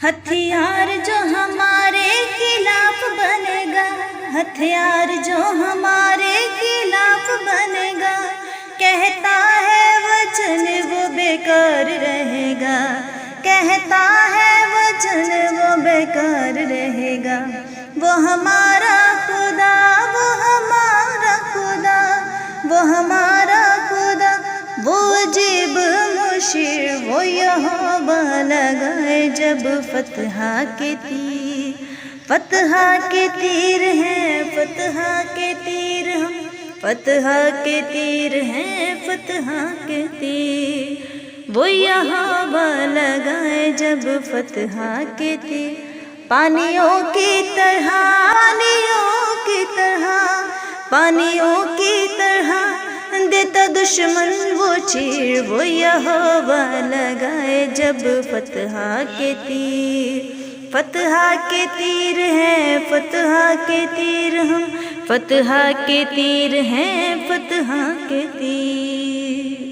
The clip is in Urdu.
ہتھیار جو ہمارے خلاف بنے گا، ہتھیار جو ہمارے خلاف بنے گا، کہتا ہے وچن وہ بیکار رہے گا، کہتا ہے وچن وہ بیکار رہے گا۔ وہ ہمارا خدا، وہ ہمارا خدا، وہ ہمارا خدا، وہ عجیب مشیر، وہ یہوہ لگائے جب فتح کے تیر، فتح کے تیر ہیں، فتح کے تیر ہم، فتح کے تیر ہیں، فتح کے تیر، وہ یہوہ لگائے جب فتح کے تیر۔ پانیوں کی طرح، پانیوں کی طرح، پانیوں کی طرح دیتا دشمن وہ چیر، وہ یہوہ لگائے جب فتح کے تیر، فتح کے تیر ہیں، فتح کے تیر ہم، فتح کے تیر ہیں، فتح کے تیر۔